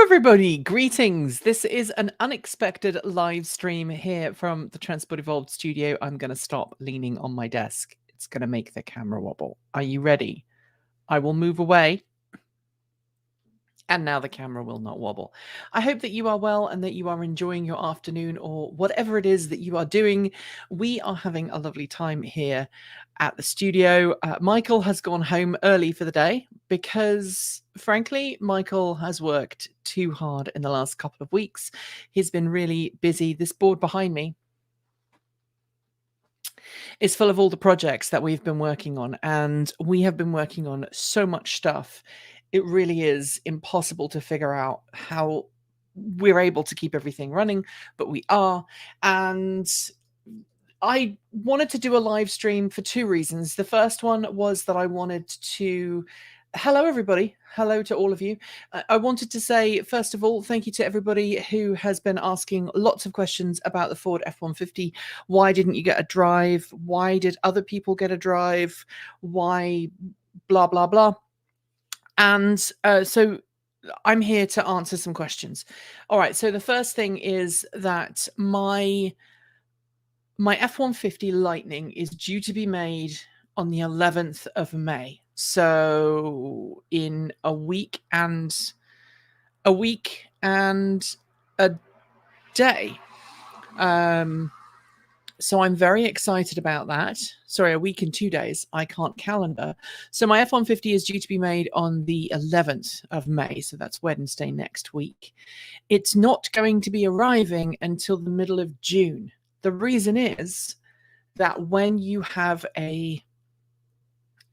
everybody, greetings. This is an unexpected live stream here from the Transport Evolved studio. I'm going to stop leaning on my desk. It's going to make the camera wobble. Are you ready? I will move away. And now the camera will not wobble. I hope that you are well and that you are enjoying your afternoon or whatever it is that you are doing. We are having a lovely time here at the studio. Michael has gone home early for the day because, frankly, Michael has worked too hard in the last couple of weeks. He's been really busy. This board behind me is full of all the projects that we've been working on, and we have been working on so much stuff. It really is impossible to figure out how we're able to keep everything running, but we are. And I wanted to do a live stream for two reasons. The first one was that I wanted to hello everybody, hello to all of you. I wanted to say, first of all, thank you to everybody who has been asking lots of questions about the Ford F150. Why didn't you get a drive? Why did other people get a drive? Why blah blah blah? And so I'm here to answer some questions. All right, so the first thing is that my F150 Lightning is due to be made on the 11th of May. So in a week and a day. So I'm very excited about that. Sorry, a week and 2 days. I can't calendar. So my F-150 is due to be made on the 11th of May. So that's Wednesday next week. It's not going to be arriving until the middle of June. The reason is that when you have any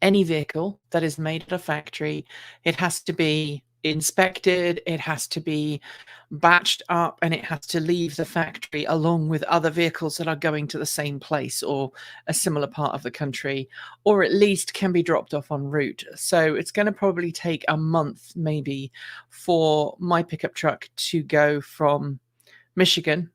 vehicle that is made at a factory, it has to be inspected, it has to be batched up, and it has to leave the factory along with other vehicles that are going to the same place or a similar part of the country, or at least can be dropped off en route. So it's going to probably take a month maybe for my pickup truck to go from Michigan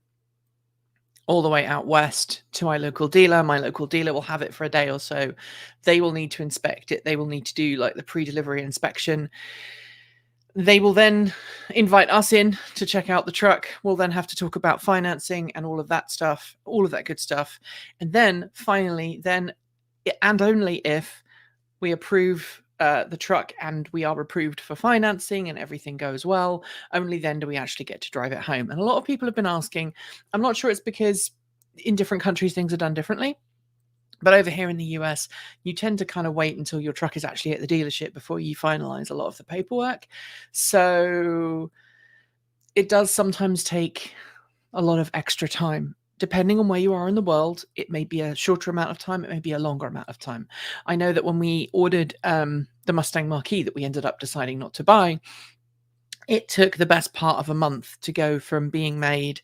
all the way out west to my local dealer. My local dealer will have it for a day or so. They will need to inspect it. They will need to do like the pre-delivery inspection. They will then invite us in to check out the truck. We'll then have to talk about financing and all of that stuff, all of that good stuff. And then finally, and only if we approve the truck and we are approved for financing and everything goes well, only then do we actually get to drive it home. And a lot of people have been asking, I'm not sure it's because in different countries things are done differently, but over here in the US, you tend to kind of wait until your truck is actually at the dealership before you finalize a lot of the paperwork. So it does sometimes take a lot of extra time. Depending on where you are in the world, it may be a shorter amount of time, it may be a longer amount of time. I know that when we ordered the Mustang Mach-E that we ended up deciding not to buy, it took the best part of a month to go from being made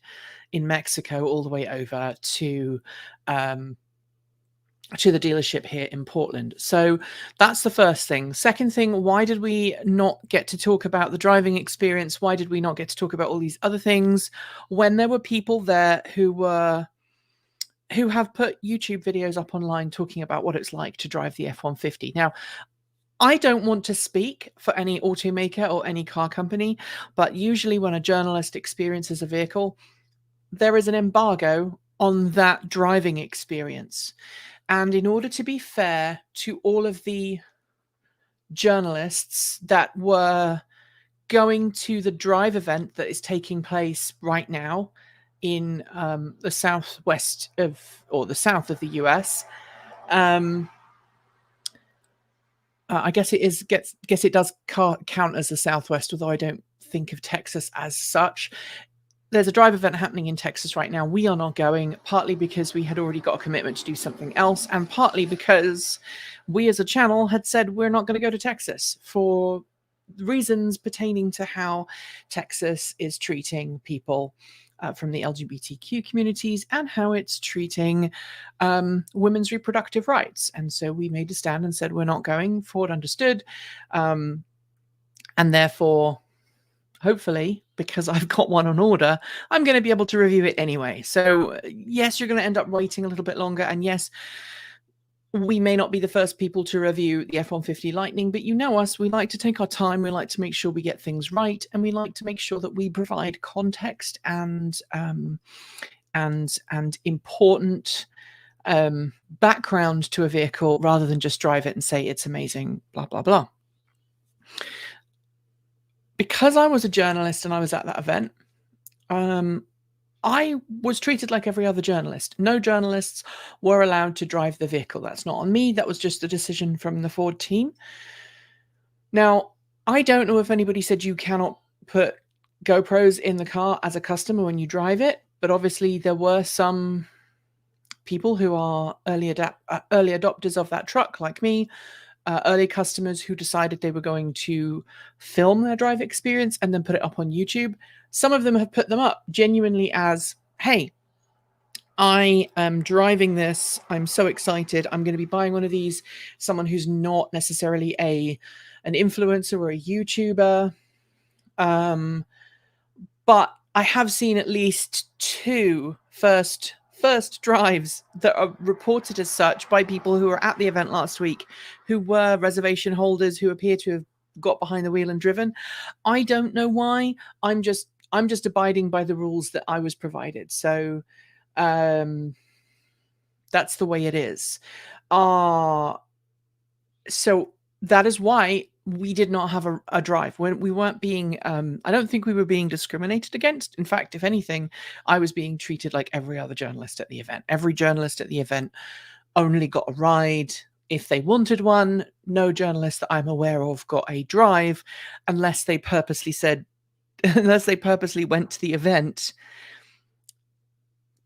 in Mexico all the way over to the dealership here in Portland. So that's the first thing. Second thing, why did we not get to talk about the driving experience? Why did we not get to talk about all these other things when there were people there who have put YouTube videos up online talking about what it's like to drive the F-150? Now, I don't want to speak for any automaker or any car company, but usually when a journalist experiences a vehicle, there is an embargo on that driving experience. And in order to be fair to all of the journalists that were going to the drive event that is taking place right now in the southwest of, or the south of the US, I guess it does count as the southwest, although I don't think of Texas as such. There's a drive event happening in Texas right now. We are not going, partly because we had already got a commitment to do something else, and partly because we as a channel had said we're not going to go to Texas for reasons pertaining to how Texas is treating people from the LGBTQ communities and how it's treating women's reproductive rights. And so we made a stand and said we're not going. Ford understood. And therefore, hopefully, because I've got one on order, I'm going to be able to review it anyway. So yes, you're going to end up waiting a little bit longer. And yes, we may not be the first people to review the F-150 Lightning, but you know us, we like to take our time, we like to make sure we get things right, and we like to make sure that we provide context and important background to a vehicle rather than just drive it and say it's amazing, blah, blah, blah. Because I was a journalist and I was at that event, I was treated like every other journalist. No journalists were allowed to drive the vehicle. That's not on me. That was just a decision from the Ford team. Now, I don't know if anybody said you cannot put GoPros in the car as a customer when you drive it, but obviously there were some people who are early adopters of that truck, like me, early customers who decided they were going to film their drive experience and then put it up on YouTube. Some of them have put them up genuinely as, hey, I am driving this. I'm so excited. I'm going to be buying one of these. Someone who's not necessarily an influencer or a YouTuber. But I have seen at least 2 first drives that are reported as such by people who were at the event last week, who were reservation holders, who appear to have got behind the wheel and driven. I don't know why. I'm just abiding by the rules that I was provided. So that's the way it is. So that is why we did not have a drive. When we weren't being, I don't think we were being discriminated against. In fact, if anything, I was being treated like every other journalist at the event. Every journalist at the event only got a ride if they wanted one. No journalist that I'm aware of got a drive unless they purposely went to the event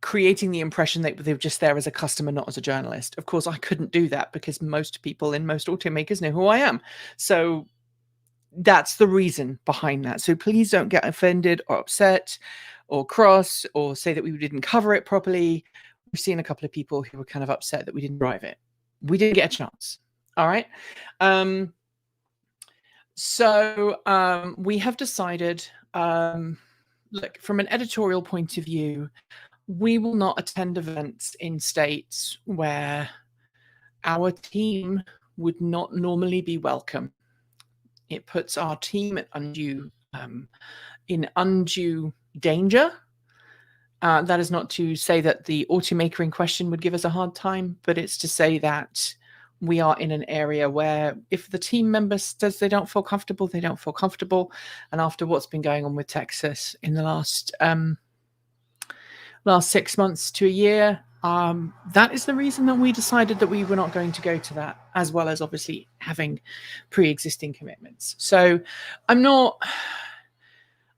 creating the impression that they were just there as a customer, not as a journalist. Of course, I couldn't do that because most people in most automakers know who I am. So that's the reason behind that. So please don't get offended or upset or cross or say that we didn't cover it properly. We've seen a couple of people who were kind of upset that we didn't drive it. We didn't get a chance. All right. So we have decided, look, from an editorial point of view, we will not attend events in states where our team would not normally be welcome. It puts our team in undue danger. That is not to say that the automaker in question would give us a hard time, but it's to say that we are in an area where if the team member says they don't feel comfortable, they don't feel comfortable. And after what's been going on with Texas in the last 6 months to a year, that is the reason that we decided that we were not going to go to that, as well as obviously having pre-existing commitments. So I'm not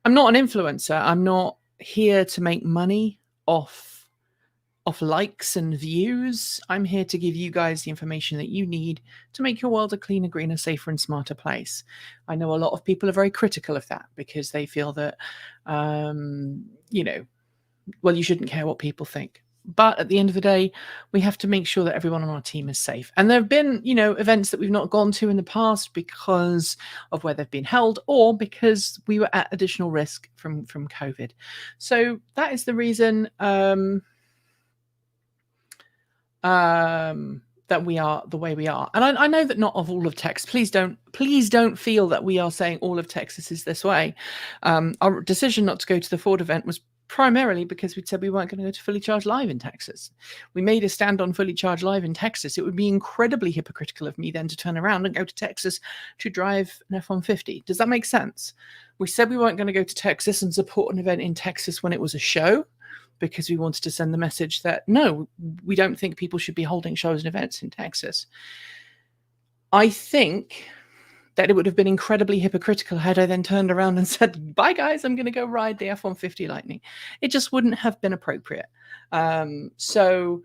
an influencer. I'm not here to make money off likes and views. I'm here to give you guys the information that you need to make your world a cleaner, greener, safer, and smarter place. I know a lot of people are very critical of that because they feel that, well, you shouldn't care what people think. But at the end of the day, we have to make sure that everyone on our team is safe. And there have been, events that we've not gone to in the past because of where they've been held or because we were at additional risk from COVID. So that is the reason that we are the way we are. And I know that not of all of Texas. Please don't feel that we are saying all of Texas is this way. Our decision not to go to the Ford event was primarily because we'd said we weren't going to go to Fully Charged Live in Texas. We made a stand on Fully Charged Live in Texas. It would be incredibly hypocritical of me then to turn around and go to Texas to drive an F-150. Does that make sense? We said we weren't going to go to Texas and support an event in Texas when it was a show because we wanted to send the message that, no, we don't think people should be holding shows and events in Texas. I think that it would have been incredibly hypocritical had I then turned around and said, bye guys, I'm going to go ride the F-150 Lightning. It just wouldn't have been appropriate. So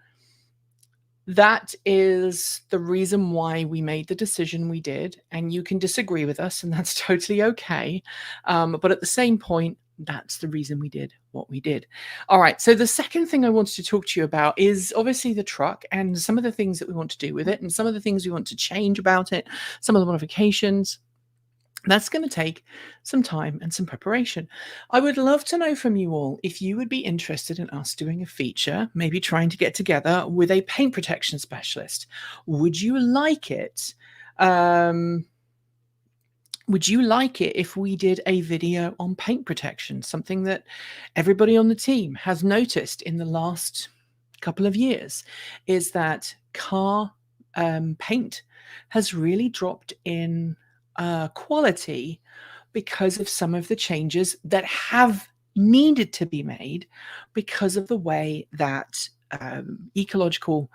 that is the reason why we made the decision we did. And you can disagree with us, and that's totally okay. But at the same point, that's the reason we did what we did. All right. So the second thing I wanted to talk to you about is obviously the truck and some of the things that we want to do with it and some of the things we want to change about it, some of the modifications. That's going to take some time and some preparation. I would love to know from you all if you would be interested in us doing a feature, maybe trying to get together with a paint protection specialist. Would you like it? Would you like it if we did a video on paint protection? Something that everybody on the team has noticed in the last couple of years is that car paint has really dropped in quality because of some of the changes that have needed to be made because of the way that ecological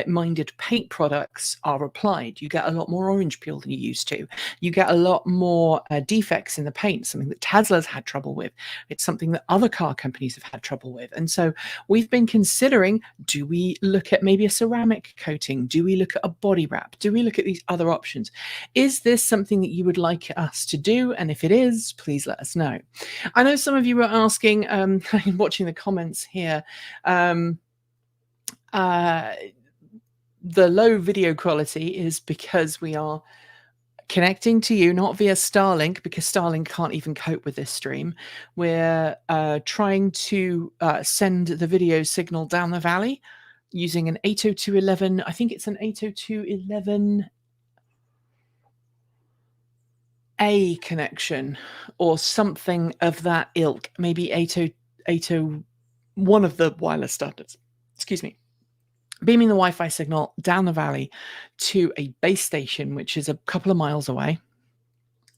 minded paint products are applied. You get a lot more orange peel than you used to. You get a lot more defects in the paint, something that Tesla's had trouble with. It's something that other car companies have had trouble with. And so we've been considering, do we look at maybe a ceramic coating? Do we look at a body wrap? Do we look at these other options? Is this something that you would like us to do? And if it is, please let us know. I know some of you were asking, watching the comments here, the low video quality is because we are connecting to you not via Starlink, because Starlink can't even cope with this stream. We're trying to send the video signal down the valley using an 802.11. I think it's an 802.11a connection or something of that ilk, maybe 80 one of the wireless standards. Excuse me. Beaming the Wi-Fi signal down the valley to a base station, which is a couple of miles away.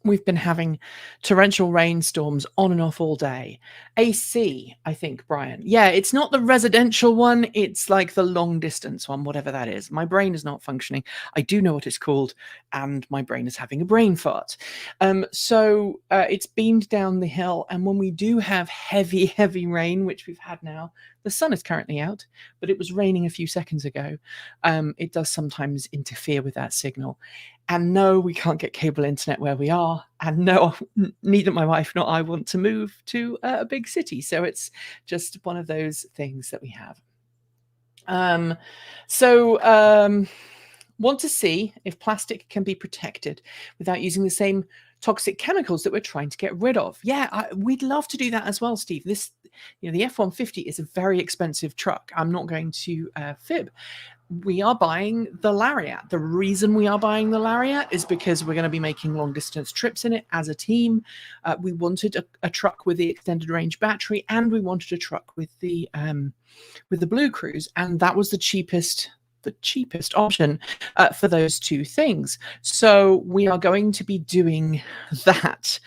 We've been having torrential rainstorms on and off all day. AC, I think, Brian. Yeah, it's not the residential one. It's like the long distance one, whatever that is. My brain is not functioning. I do know what it's called, and my brain is having a brain fart. So it's beamed down the hill, and when we do have heavy, heavy rain, which we've had now, the sun is currently out, but it was raining a few seconds ago. It does sometimes interfere with that signal. And no, we can't get cable internet where we are. And no, neither my wife nor I want to move to a big city. So it's just one of those things that we have. Want to see if plastic can be protected without using the same toxic chemicals that we're trying to get rid of. Yeah, we'd love to do that as well, Steve. The F150 is a very expensive truck. I'm not going to fib. We are buying the Lariat. The reason we are buying the Lariat is because we're going to be making long distance trips in it as a team. We wanted a truck with the extended range battery, and we wanted a truck with the Blue Cruise, and that was the cheapest option for those two things. So we are going to be doing that.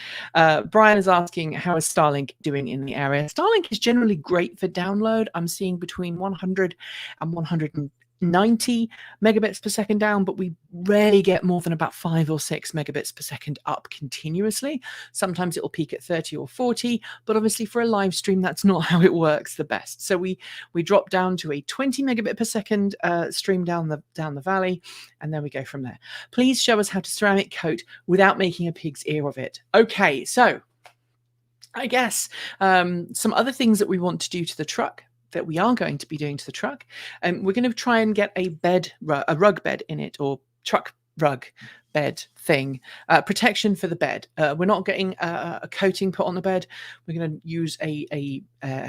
Brian is asking, how is Starlink doing in the area? Starlink is generally great for download. I'm seeing between 100 and 190 megabits per second down, but we rarely get more than about 5 or 6 megabits per second up continuously. Sometimes it will peak at 30 or 40, but obviously for a live stream, that's not how it works the best. So we drop down to a 20 megabit per second stream down the valley, and then we go from there. Please show us how to ceramic coat without making a pig's ear of it. Okay, so I guess some other things that we want to do to the truck, that we are going to be doing to the truck. We're going to try and get a rug bed in it, or truck rug bed thing, protection for the bed. We're not getting a coating put on the bed. We're going to use a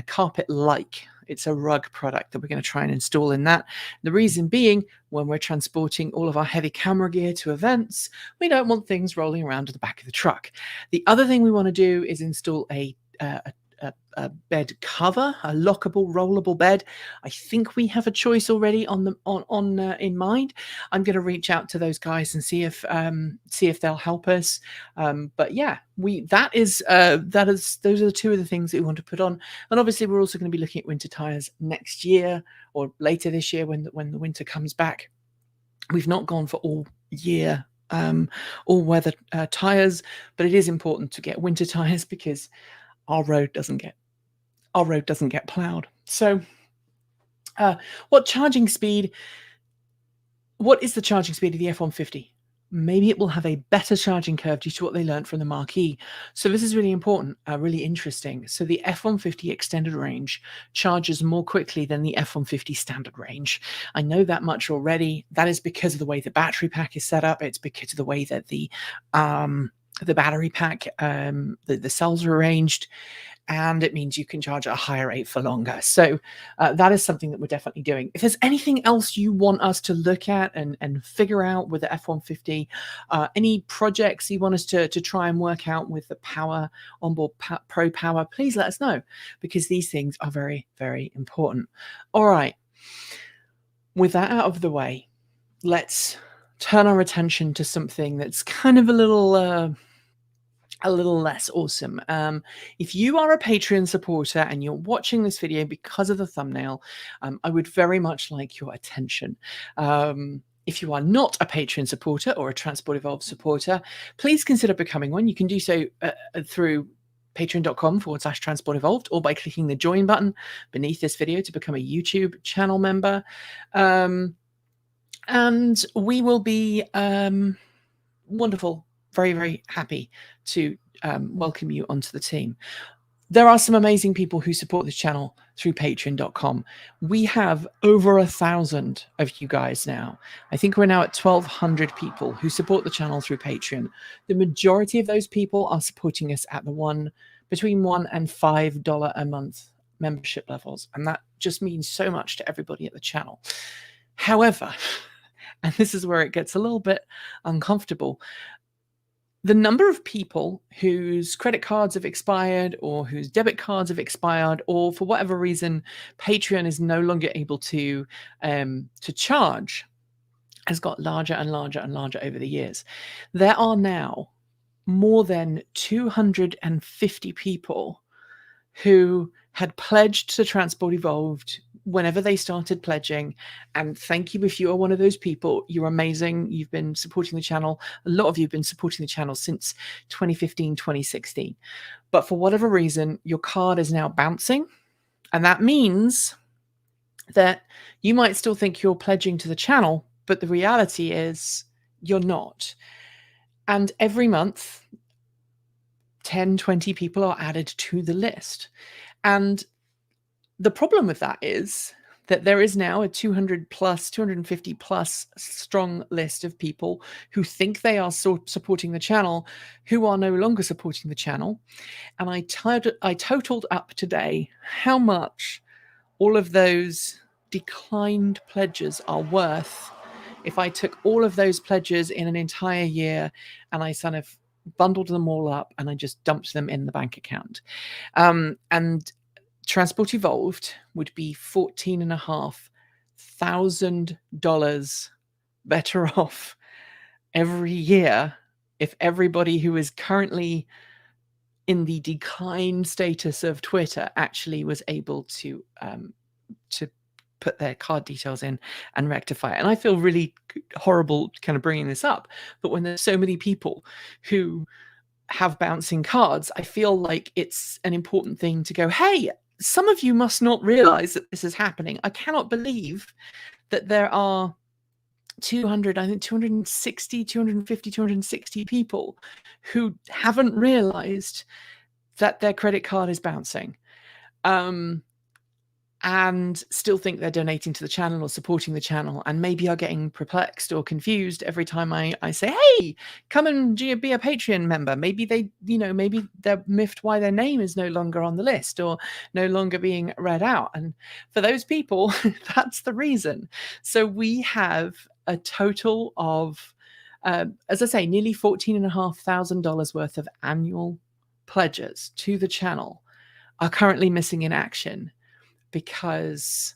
carpet-like. It's a rug product that we're going to try and install in that. The reason being, when we're transporting all of our heavy camera gear to events, we don't want things rolling around at the back of the truck. The other thing we want to do is install a bed cover, a lockable, rollable bed. I think we have a choice already in mind. I'm going to reach out to those guys and see if they'll help us. But yeah, those are the two of the things that we want to put on. And obviously, we're also going to be looking at winter tires next year or later this year when the winter comes back. We've not gone for all year all weather tires, but it is important to get winter tires because our road doesn't get plowed. So what is the charging speed of the F-150? Maybe it will have a better charging curve due to what they learned from the Marquis. So this is really important, really interesting. So the F-150 extended range charges more quickly than the F-150 standard range. I know that much already. That is because of the way the battery pack is set up. It's because of the way that the the battery pack, the cells are arranged, and it means you can charge at a higher rate for longer. So that is something that we're definitely doing. If there's anything else you want us to look at and figure out with the F150, any projects you want us to try and work out with the power onboard Pro Power, please let us know, because these things are very, very important. All right. With that out of the way, let's turn our attention to something that's kind of a little less awesome. If you are a Patreon supporter and you're watching this video because of the thumbnail, I would very much like your attention. If you are not a Patreon supporter or a Transport Evolved supporter, please consider becoming one. You can do so through patreon.com/Transport Evolved, or by clicking the join button beneath this video to become a YouTube channel member. And we will be wonderful, very, very happy to welcome you onto the team. There are some amazing people who support this channel through patreon.com. We have over 1,000 of you guys now. I think we're now at 1,200 people who support the channel through Patreon. The majority of those people are supporting us at the between $1 and $5 a month membership levels. And that just means so much to everybody at the channel. However, and this is where it gets a little bit uncomfortable, the number of people whose credit cards have expired or whose debit cards have expired, or for whatever reason Patreon is no longer able to charge, has got larger and larger and larger over the years. There are now more than 250 people who had pledged to Transport Evolved whenever they started pledging. And thank you if you are one of those people. You're amazing. You've been supporting the channel. A lot of you have been supporting the channel since 2015, 2016. But for whatever reason, your card is now bouncing. And that means that you might still think you're pledging to the channel, but the reality is you're not. And every month, 10, 20 people are added to the list. And the problem with that is that there is now a 250 plus strong list of people who think they are supporting the channel, who are no longer supporting the channel. And I totaled up today how much all of those declined pledges are worth if I took all of those pledges in an entire year and I kind of bundled them all up and I just dumped them in the bank account. And Transport Evolved would be $14,500 better off every year if everybody who is currently in the decline status of Twitter actually was able to put their card details in and rectify it. And I feel really horrible kind of bringing this up, but when there's so many people who have bouncing cards, I feel like it's an important thing to go, hey, some of you must not realize that this is happening. I cannot believe that there are 250, 260 people who haven't realized that their credit card is bouncing. And still think they're donating to the channel or supporting the channel, and maybe are getting perplexed or confused every time I say, hey, come and be a Patreon member. Maybe maybe they're miffed why their name is no longer on the list or no longer being read out. And for those people, that's the reason. So we have a total of, as I say, nearly $14,500 worth of annual pledges to the channel are currently missing in action. Because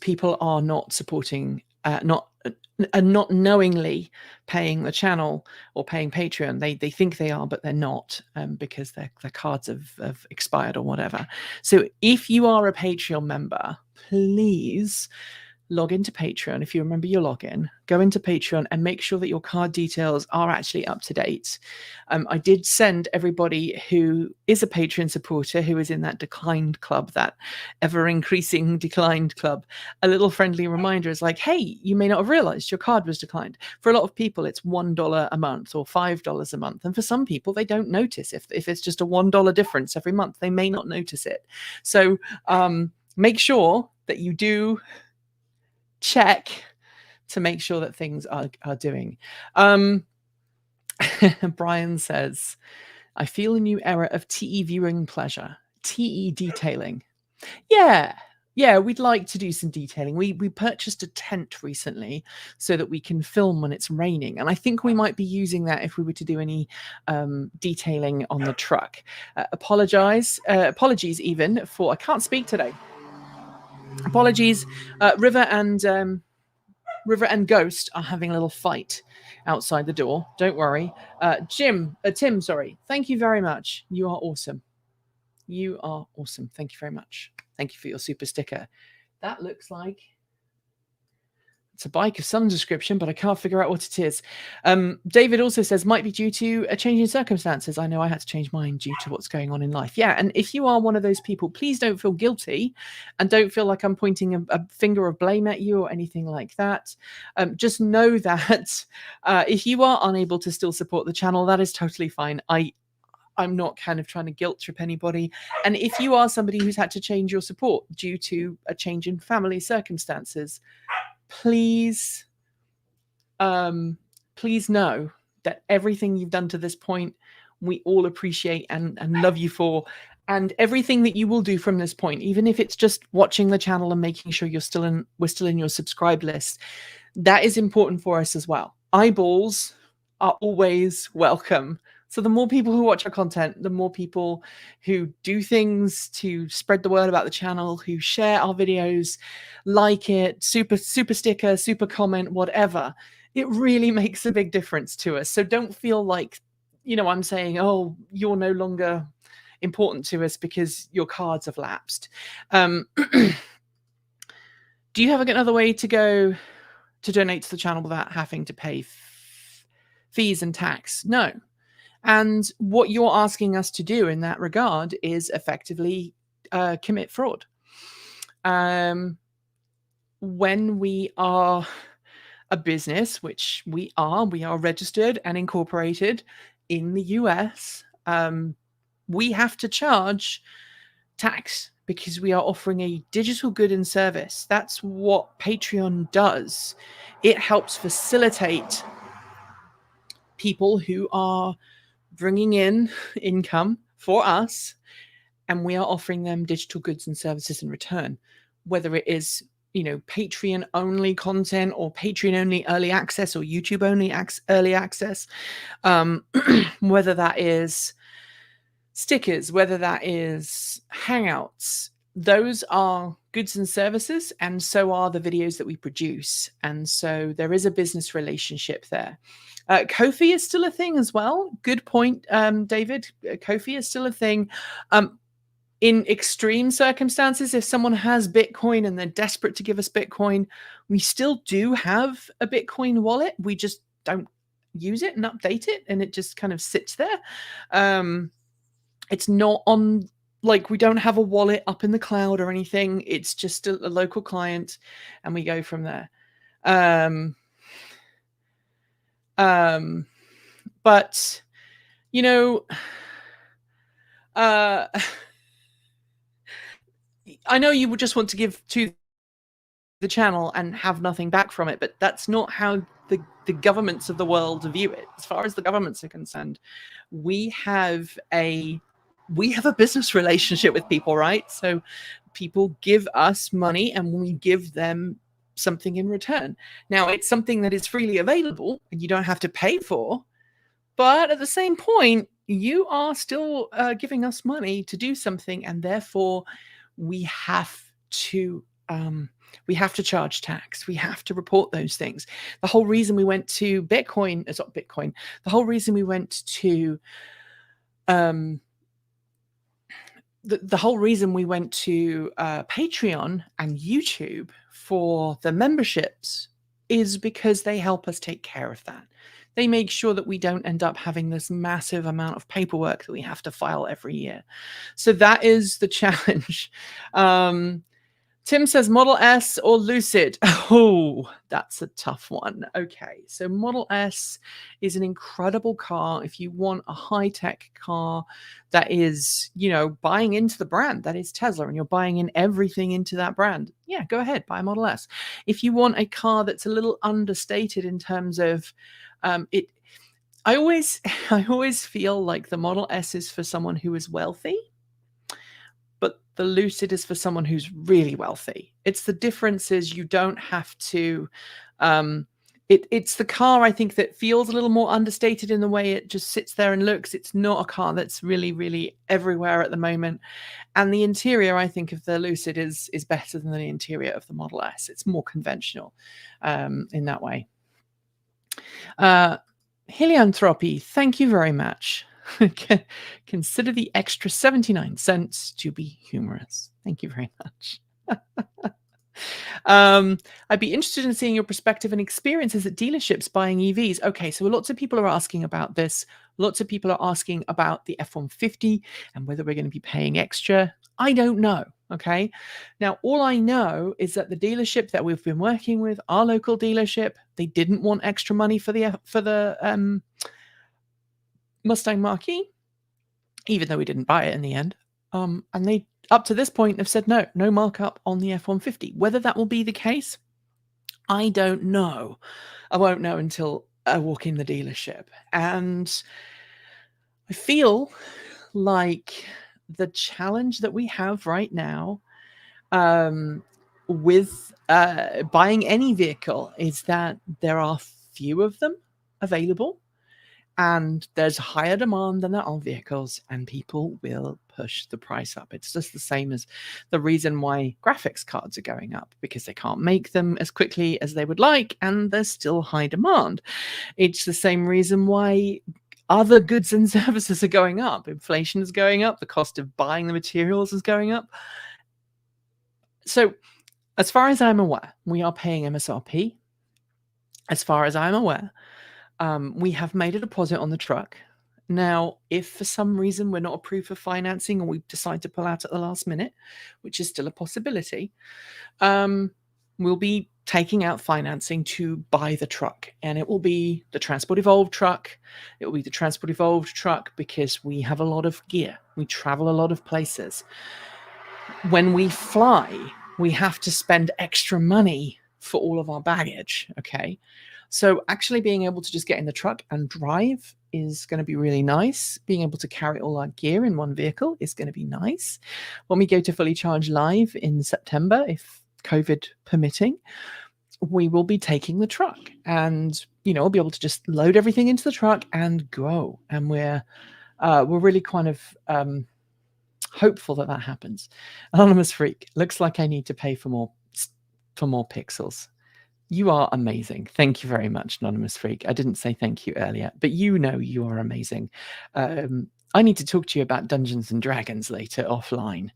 people are not supporting, not knowingly paying the channel or paying Patreon. They think they are, but they're not, because their cards have expired or whatever. So if you are a Patreon member, please log into Patreon. If you remember your login, go into Patreon and make sure that your card details are actually up to date. I did send everybody who is a Patreon supporter, who is in that declined club, that ever increasing declined club, a little friendly reminder. Is like, hey, you may not have realized your card was declined. For a lot of people, it's $1 a month or $5 a month. And for some people, they don't notice. If it's just a $1 difference every month, they may not notice it. So make sure that you do check to make sure that things are doing. Brian says, I feel a new era of TE viewing pleasure. TE detailing. Yeah, we'd like to do some detailing. We purchased a tent recently so that we can film when it's raining, and I think we might be using that if we were to do any detailing on the truck. Apologies even for I can't speak today. Apologies, River and Ghost are having a little fight outside the door. Don't worry, Tim. Sorry. Thank you very much. You are awesome. You are awesome. Thank you very much. Thank you for your super sticker. That looks like it's a bike of some description, but I can't figure out what it is. David also says, might be due to a change in circumstances. I know I had to change mine due to what's going on in life. Yeah, and if you are one of those people, please don't feel guilty and don't feel like I'm pointing a finger of blame at you or anything like that. Just know that if you are unable to still support the channel, that is totally fine. I'm not kind of trying to guilt trip anybody. And if you are somebody who's had to change your support due to a change in family circumstances, please know that everything you've done to this point, we all appreciate and love you for. And everything that you will do from this point, even if it's just watching the channel and making sure we're still in your subscribe list, that is important for us as well. Eyeballs are always welcome. So the more people who watch our content, the more people who do things to spread the word about the channel, who share our videos, like it, super sticker, super comment, whatever, it really makes a big difference to us. So don't feel like, I'm saying, oh, you're no longer important to us because your cards have lapsed. Do you have another way to go to donate to the channel without having to pay fees and tax? No. And what you're asking us to do in that regard is effectively commit fraud. When we are a business, which we are registered and incorporated in the US, we have to charge tax because we are offering a digital good and service. That's what Patreon does. It helps facilitate people who are bringing in income for us, and we are offering them digital goods and services in return, whether it is Patreon only content or Patreon only early access or YouTube only early access, whether that is stickers, whether that is hangouts. Those are goods and services, and so are the videos that we produce. And so there is a business relationship there. Ko-fi is still a thing as well. Good point, David. Ko-fi is still a thing. In extreme circumstances, if someone has Bitcoin and they're desperate to give us Bitcoin, we still do have a Bitcoin wallet. We just don't use it and update it, and it just kind of sits there. It's not on, like, we don't have a wallet up in the cloud or anything. It's just a local client, and we go from there. But I know you would just want to give to the channel and have nothing back from it, but that's not how the governments of the world view it. As far as the governments are concerned, we have a business relationship with people, right? So people give us money and we give them something in return. Now, it's something that is freely available and you don't have to pay for, but at the same point, you are still giving us money to do something, and therefore we have to charge tax. We have to report those things. The whole reason we went to Bitcoin, it's not Bitcoin. The whole reason we went to the whole reason we went to Patreon and YouTube for the memberships is because they help us take care of that. They make sure that we don't end up having this massive amount of paperwork that we have to file every year. So that is the challenge. Tim says Model S or Lucid. Oh, that's a tough one. Okay, so Model S is an incredible car. If you want a high-tech car that is, buying into the brand, that is Tesla, and you're buying in everything into that brand, yeah, go ahead, buy a Model S. If you want a car that's a little understated in terms of it, I always feel like the Model S is for someone who is wealthy, but the Lucid is for someone who's really wealthy. It's the difference is you don't have to. It's the car, I think, that feels a little more understated in the way it just sits there and looks. It's not a car that's really, really everywhere at the moment. And the interior, I think, of the Lucid is better than the interior of the Model S. It's more conventional in that way. Helianthropy, thank you very much. Consider the extra 79 cents to be humorous. Thank you very much. I'd be interested in seeing your perspective and experiences at dealerships buying EVs. Okay, so lots of people are asking about this. Lots of people are asking about the F150 and whether we're going to be paying extra. I don't know. Okay. Now, all I know is that the dealership that we've been working with, our local dealership, they didn't want extra money for the Mustang Mach-E, even though we didn't buy it in the end. And they, up to this point, have said no markup on the F-150. Whether that will be the case, I don't know. I won't know until I walk in the dealership. And I feel like the challenge that we have right now with buying any vehicle is that there are few of them available. And there's higher demand than there are vehicles, and people will push the price up. It's just the same as the reason why graphics cards are going up, because they can't make them as quickly as they would like, and there's still high demand. It's the same reason why other goods and services are going up. Inflation is going up. The cost of buying the materials is going up. So, as far as I'm aware, we are paying MSRP. As far as I'm aware, we have made a deposit on the truck. Now, if for some reason we're not approved for financing or we decide to pull out at the last minute, which is still a possibility, we'll be taking out financing to buy the truck. And it will be the Transport Evolved truck. It will be the Transport Evolved truck because we have a lot of gear. We travel a lot of places. When we fly, we have to spend extra money for all of our baggage, okay? So actually being able to just get in the truck and drive is going to be really nice. Being able to carry all our gear in one vehicle is going to be nice. When we go to Fully Charged Live in September, if COVID permitting, we will be taking the truck and, we'll be able to just load everything into the truck and go. And we're really kind of hopeful that happens. Anonymous Freak, looks like I need to pay for more pixels. You are amazing. Thank you very much, Anonymous Freak. I didn't say thank you earlier, but you are amazing. I need to talk to you about Dungeons and Dragons later offline.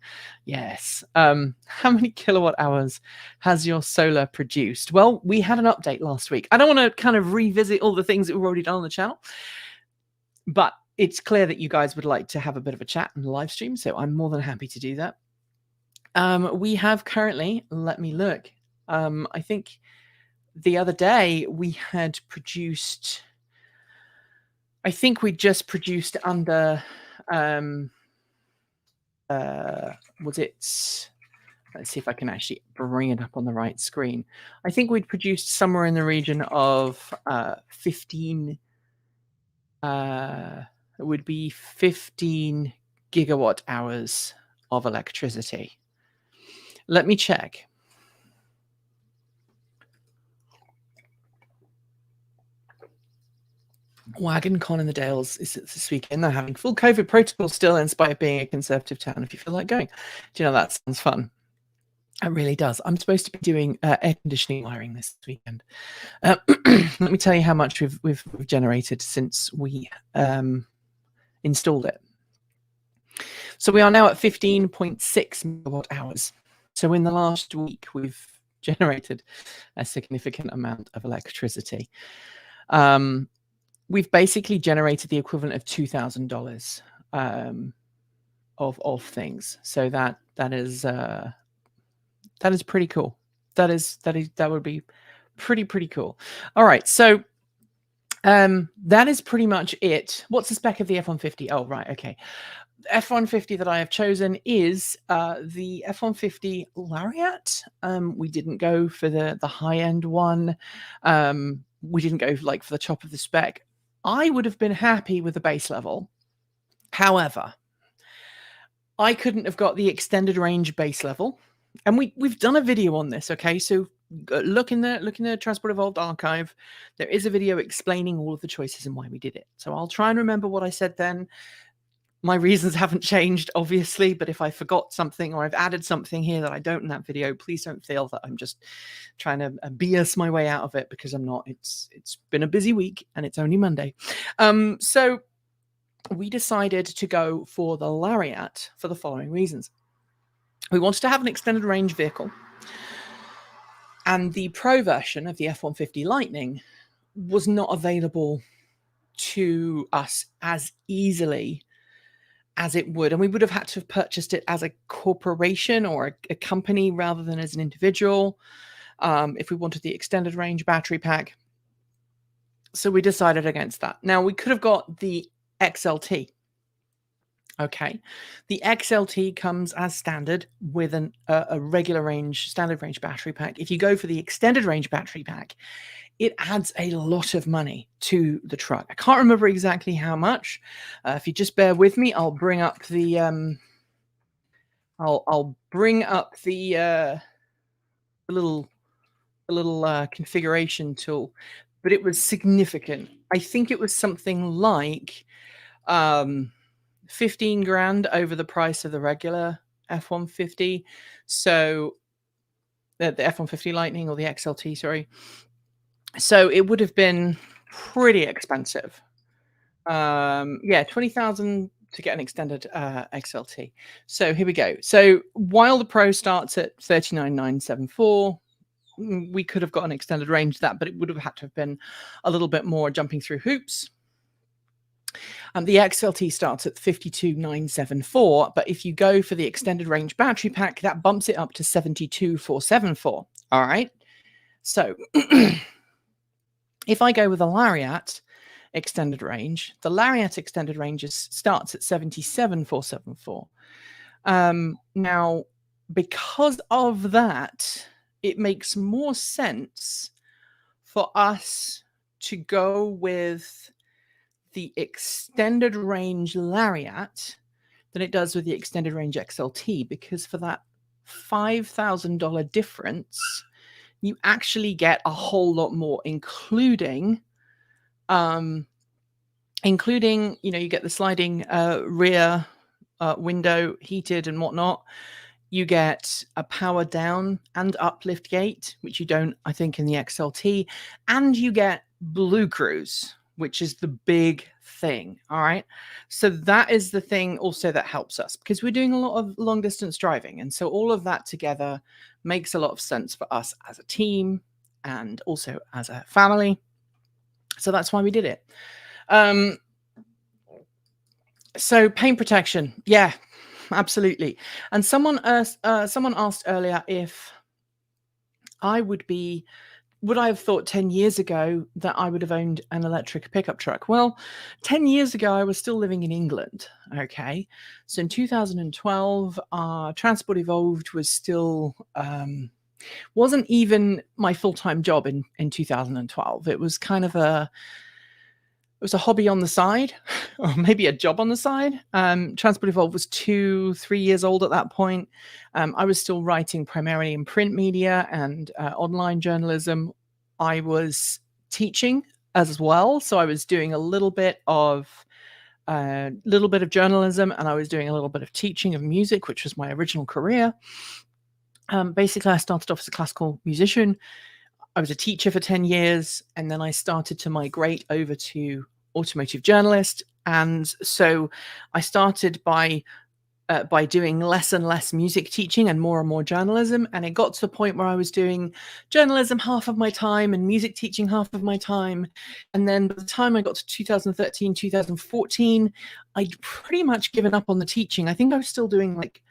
Yes. How many kilowatt hours has your solar produced? Well, we had an update last week. I don't want to kind of revisit all the things that we've already done on the channel, but it's clear that you guys would like to have a bit of a chat and live stream, so I'm more than happy to do that. We have currently, let me look, I think the other day we had produced, I think we just produced under, was it, let's see if I can actually bring it up on the right screen. I think we'd produced somewhere in the region of 15, it would be 15 gigawatt hours of electricity. Let me check. WagonCon in the Dales is this weekend. They're having full COVID protocol still, in spite of being a conservative town. If you feel like going, do you know, that sounds fun. It really does. I'm supposed to be doing air conditioning wiring this weekend. Let me tell you how much we've generated since we installed it. So we are now at 15.6 megawatt hours. So in the last week, we've generated a significant amount of electricity. We've basically generated the equivalent of $2,000 of things. So that is That is pretty cool. That would be pretty cool. All right, so that is pretty much it. What's the spec of the F150? Oh, right, okay. F150 that I have chosen is the F150 Lariat. We didn't go for the high end one. We didn't go like for the top of the spec. I would have been happy with the base level. However, I couldn't have got the extended range base level, and we've done a video on this. Okay, so look in the Transport Evolved archive. There is a video explaining all of the choices and why we did it. So I'll try and remember what I said then. My reasons haven't changed, obviously, but if I forgot something or I've added something here that I don't in that video, please don't feel that I'm just trying to BS my way out of it, because I'm not. It's been a busy week and it's only Monday. So we decided to go for the Lariat for the following reasons. We wanted to have an extended range vehicle, and the Pro version of the F150 Lightning was not available to us as easily as it would, and we would have had to have purchased it as a corporation or a company rather than as an individual if we wanted the extended range battery pack. So we decided against that. Now, we could have got the XLT. Okay, the XLT comes as standard with a regular range, standard range battery pack. If you go for the extended range battery pack, it adds a lot of money to the truck. I can't remember exactly how much. If you just bear with me, I'll bring up the I'll bring up the little configuration tool, but it was significant. I think it was something like 15 grand over the price of the regular F150. So the F150 Lightning, or the XLT, sorry. So it would have been pretty expensive. Yeah, 20,000 to get an extended XLT. So here we go. So while the Pro starts at 39,974, we could have got an extended range of that, but it would have had to have been a little bit more jumping through hoops. The XLT starts at 52,974, but if you go for the extended range battery pack, that bumps it up to 72,474. All right. So if I go with a Lariat extended range, the Lariat extended range starts at 77,474. Now, because of that, it makes more sense for us to go with the extended range Lariat than it does with the extended range XLT, because for that $5,000 difference, you actually get a whole lot more, including you get the sliding rear window, heated and whatnot. You get a power down and uplift gate, which you don't, I think, in the XLT, and you get Blue Cruise, which is the big thing. All right. So that is the thing also that helps us, because we're doing a lot of long distance driving. And so all of that together makes a lot of sense for us as a team and also as a family. So that's why we did it. So paint protection. Yeah, absolutely. And someone asked earlier if would I have thought 10 years ago that I would have owned an electric pickup truck? Well, 10 years ago, I was still living in England. Okay. So in 2012, Transport Evolved was still, wasn't even my full-time job in 2012. It was kind of a hobby on the side, or maybe a job on the side. Transport Evolved was 2-3 years old at that point. I was still writing primarily in print media and online journalism. I was teaching as well, so I was doing a little bit of journalism, and I was doing a little bit of teaching of music, which was my original career. Basically, I started off as a classical musician. I was a teacher for 10 years, and then I started to migrate over to automotive journalist. And so I started by doing less and less music teaching and more journalism. And it got to the point where I was doing journalism half of my time and music teaching half of my time. And then by the time I got to 2013, 2014, I'd pretty much given up on the teaching. I think I was still doing like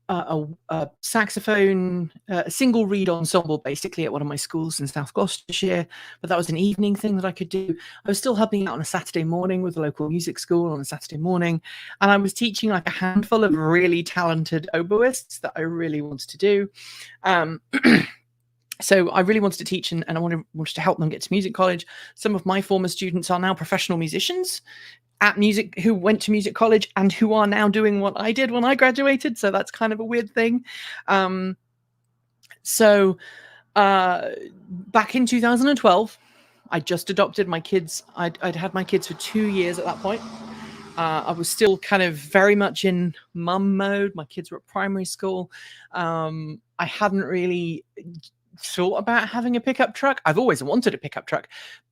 a saxophone, a single reed ensemble, basically, at one of my schools in South Gloucestershire. But that was an evening thing that I could do. I was still helping out on a Saturday morning with the local music school on a Saturday morning, and I was teaching like a handful of really talented oboists that I really wanted to do. So I really wanted to teach, and I wanted to help them get to music college. Some of my former students are now professional musicians who went to music college and who are now doing what I did when I graduated. So that's kind of a weird thing. Back in 2012, I just adopted my kids. I'd had my kids for 2 years at that point. I was still kind of very much in mum mode. My kids were at primary school. I hadn't really thought about having a pickup truck. I've always wanted a pickup truck,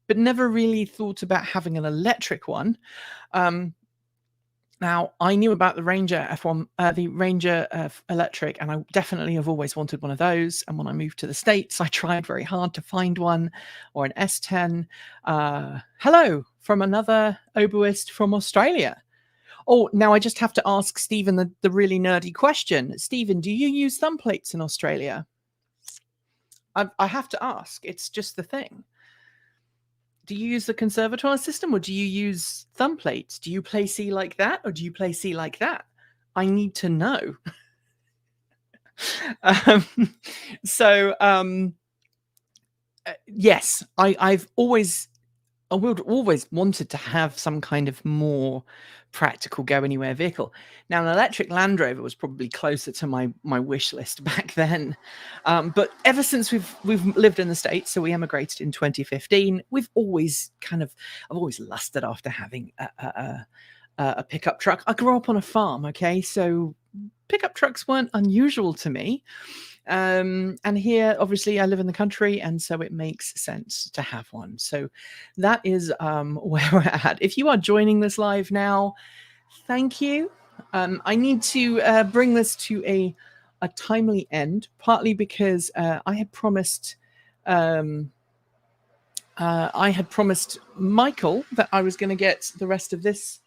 but never really thought about having an electric one. Now, I knew about the Ranger F1, the Ranger electric, and I definitely have always wanted one of those. And when I moved to the States, I tried very hard to find one, or an S10. Hello from another oboist from Australia. Oh, now I just have to ask Stephen the really nerdy question. Stephen, do you use thumb plates in Australia? I have to ask. It's just the thing. Do you use the conservatoire system, or do you use thumb plates? Do you play C like that, or do you play C like that? I need to know. Yes, I've always wanted to have some kind of more practical go anywhere vehicle. Now, an electric Land Rover was probably closer to my wish list back then, but ever since we've lived in the States, so we emigrated in 2015, I've always lusted after having a pickup truck. I grew up on a farm, okay, so pickup trucks weren't unusual to me. And here, obviously, I live in the country, and so it makes sense to have one. So that is where we're at. If you are joining this live now, thank you. I need to bring this to a timely end, partly because I had promised Michael that I was going to get the rest of this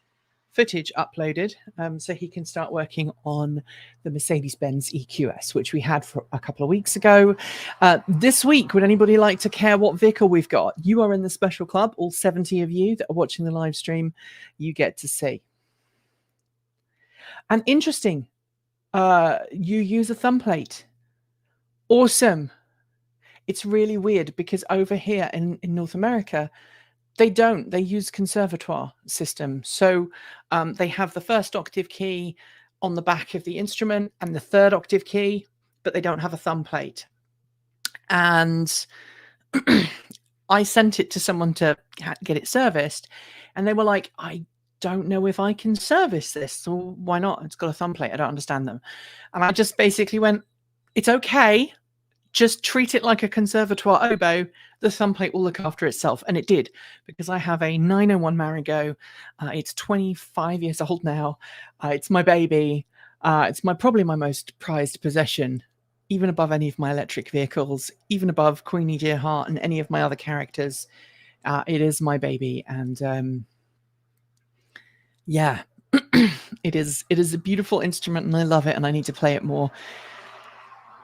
footage uploaded so he can start working on the Mercedes-Benz EQS, which we had for a couple of weeks ago. This week, would anybody like to care what vehicle we've got? You are in the special club. All 70 of you that are watching the live stream, you get to see. And interesting, you use a thumb plate. Awesome. It's really weird because over here in North America, they don't. They use conservatoire system. So they have the first octave key on the back of the instrument and the third octave key, but they don't have a thumb plate. And I sent it to someone to get it serviced, and they were like, I don't know if I can service this. So why not? It's got a thumb plate. I don't understand them. And I just basically went, it's okay. Just treat it like a conservatoire oboe. The thumb plate will look after itself. And it did, because I have a 901 Marigot. It's 25 years old now. It's my baby. It's probably my most prized possession, even above any of my electric vehicles, even above Queenie Dearheart and any of my other characters. It is my baby. And yeah, it is a beautiful instrument, and I love it, and I need to play it more.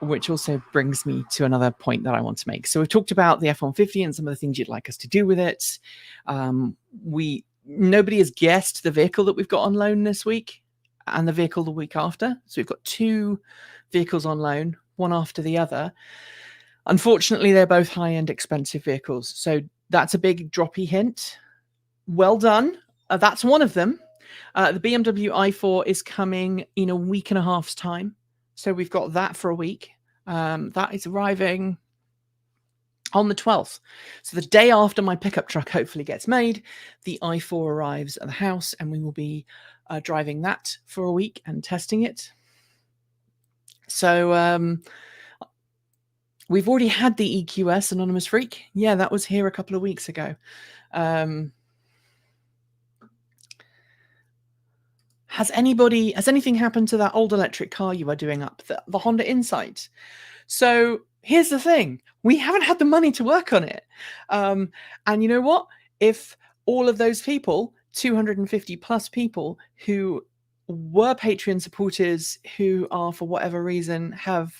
Which also brings me to another point that I want to make. So we've talked about the F150 and some of the things you'd like us to do with it. Nobody has guessed the vehicle that we've got on loan this week and the vehicle the week after. So we've got 2 vehicles on loan, one after the other. Unfortunately, they're both high-end, expensive vehicles. So that's a big droppy hint. Well done. That's one of them. The BMW i4 is coming in a week and a half's time. So we've got that for a week. That is arriving on the 12th. So the day after my pickup truck hopefully gets made, the i4 arrives at the house, and we will be driving that for a week and testing it. So we've already had the EQS, Anonymous Freak. Yeah, that was here a couple of weeks ago. Has anything happened to that old electric car you are doing up, the Honda Insight? So here's the thing. We haven't had the money to work on it. And you know what? If all of those people, 250 plus people who were Patreon supporters who are, for whatever reason, have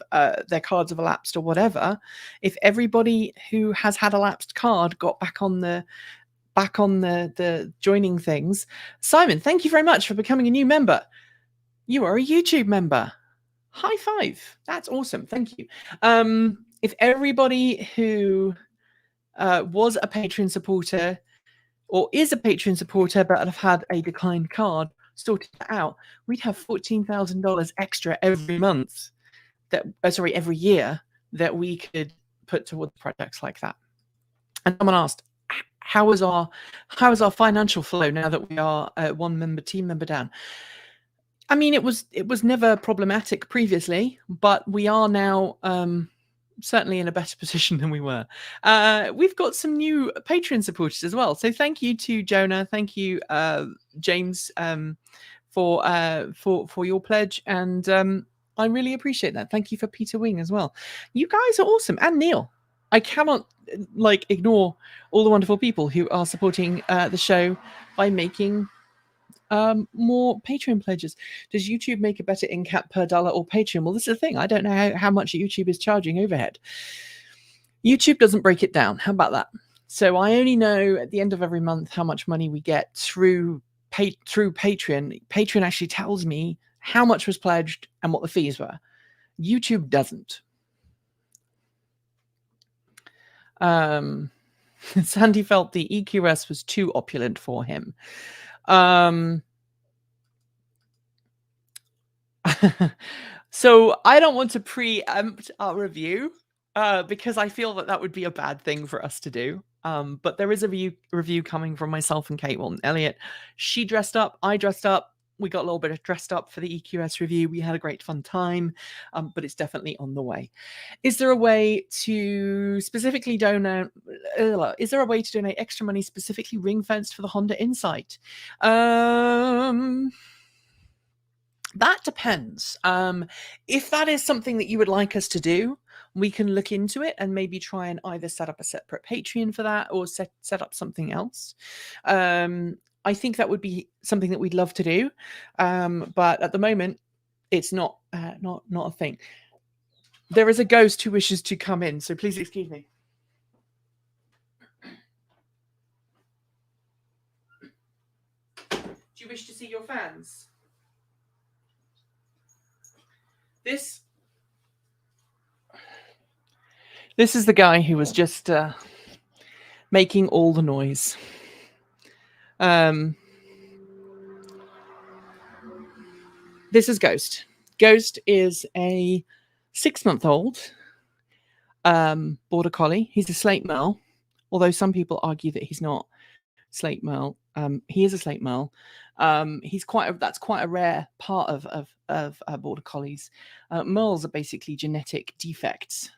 their cards have elapsed or whatever, if everybody who has had a lapsed card got back on the joining things. Simon, thank you very much for becoming a new member. You are a YouTube member. High five. That's awesome. Thank you. If everybody who was a Patreon supporter or is a Patreon supporter but have had a declined card sorted out, we'd have $14,000 extra every month that every year that we could put towards projects like that. And someone asked, how is our financial flow now that we are one team member down? I mean, it was never problematic previously, but we are now certainly in a better position than we were. We've got some new Patreon supporters as well. So thank you to Jonah. Thank you, James, for your pledge. And I really appreciate that. Thank you for Peter Wing as well. You guys are awesome. And Neil. I cannot ignore all the wonderful people who are supporting the show by making more Patreon pledges. Does YouTube make a better in-cap per dollar or Patreon? Well, this is the thing. I don't know how much YouTube is charging overhead. YouTube doesn't break it down. How about that? So I only know at the end of every month how much money we get through Patreon. Patreon actually tells me how much was pledged and what the fees were. YouTube doesn't. Sandy felt the EQS was too opulent for him. So I don't want to preempt our review because I feel that would be a bad thing for us to do. But there is a review coming from myself and Kate Walton Elliott. She dressed up, I dressed up. We got a little bit of dressed up for the EQS review. We had a great fun time, but it's definitely on the way. Is there a way to specifically donate? Is there a way to donate extra money specifically ring-fenced for the Honda Insight? That depends. If that is something that you would like us to do, we can look into it and maybe try and either set up a separate Patreon for that or set up something else. I think that would be something that we'd love to do, but at the moment, it's not a thing. There is a ghost who wishes to come in, so please excuse me. Do you wish to see your fans? This is the guy who was just making all the noise. This is Ghost. Ghost is a 6-month-old border collie. He's a slate merle, although some people argue that he's not slate merle. He is a slate merle. That's quite a rare part of border collies. Merles are basically genetic defects.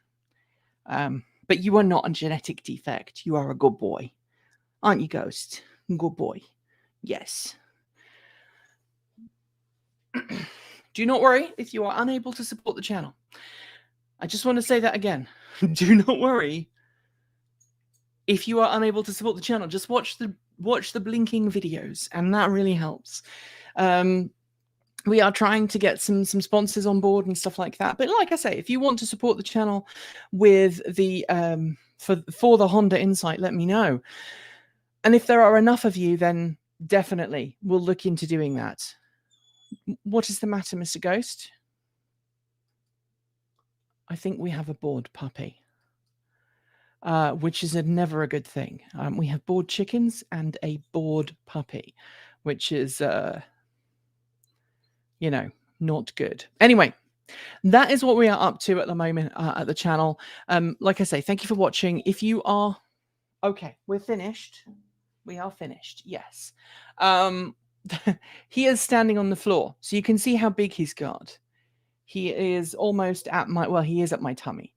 But you are not a genetic defect. You are a good boy. Aren't you, Ghost? Good boy. Yes. Do not worry if you are unable to support the channel. I just want to say that again. Do not worry if you are unable to support the channel. Just watch the blinking videos, and that really helps. We are trying to get some sponsors on board and stuff like that. But like I say, if you want to support the channel with the for the Honda Insight, let me know. And if there are enough of you, then definitely we'll look into doing that. What is the matter, Mr. Ghost? I think we have a bored puppy, which is never a good thing. We have bored chickens and a bored puppy, which is, not good. Anyway, that is what we are up to at the moment at the channel. Like I say, thank you for watching. If you are... Okay, we're finished. We are finished, yes. He is standing on the floor, so you can see how big he's got. He is almost at my... he is at my tummy.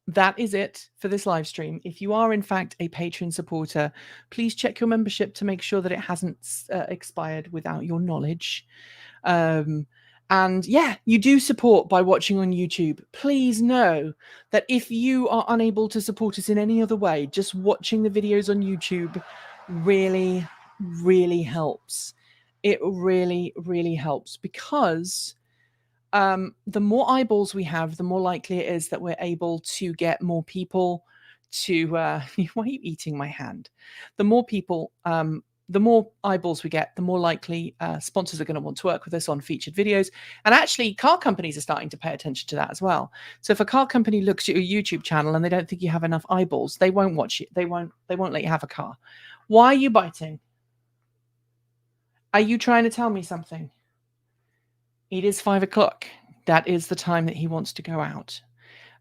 That is it for this live stream. If you are, in fact, a Patreon supporter, please check your membership to make sure that it hasn't expired without your knowledge. And yeah, you do support by watching on YouTube. Please know that if you are unable to support us in any other way, just watching the videos on YouTube really really helps. It really, really helps, because the more eyeballs we have, the more likely it is that we're able to get more people to. Why are you eating my hand? The more people, the more eyeballs we get, the more likely sponsors are going to want to work with us on featured videos. And actually, car companies are starting to pay attention to that as well. So if a car company looks at your YouTube channel and they don't think you have enough eyeballs, they won't watch it. They won't let you have a car. Why are you biting? Are you trying to tell me something? It is 5 o'clock. That is the time that he wants to go out.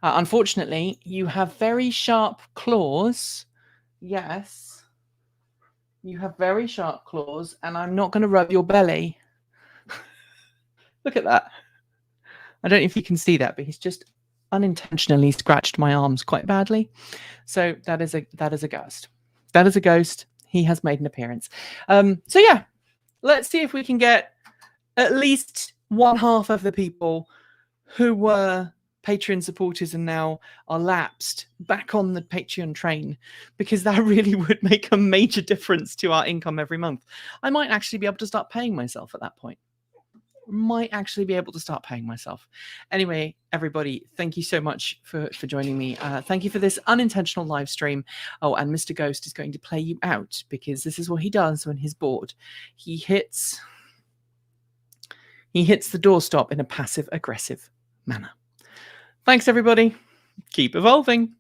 Unfortunately, you have very sharp claws. Yes. You have very sharp claws, and I'm not going to rub your belly. Look at that. I don't know if you can see that, but he's just unintentionally scratched my arms quite badly. So that is a ghost. That is a ghost. He has made an appearance. So yeah, let's see if we can get at least one half of the people who were Patreon supporters and now are lapsed back on the Patreon train, because that really would make a major difference to our income every month. I might actually be able to start paying myself at that point. Might actually be able to start paying myself. Anyway, everybody, thank you so much for joining me. Thank you for this unintentional live stream. Oh, and Mr. Ghost is going to play you out, because this is what he does when he's bored. He hits the doorstop in a passive aggressive manner. Thanks, everybody. Keep evolving.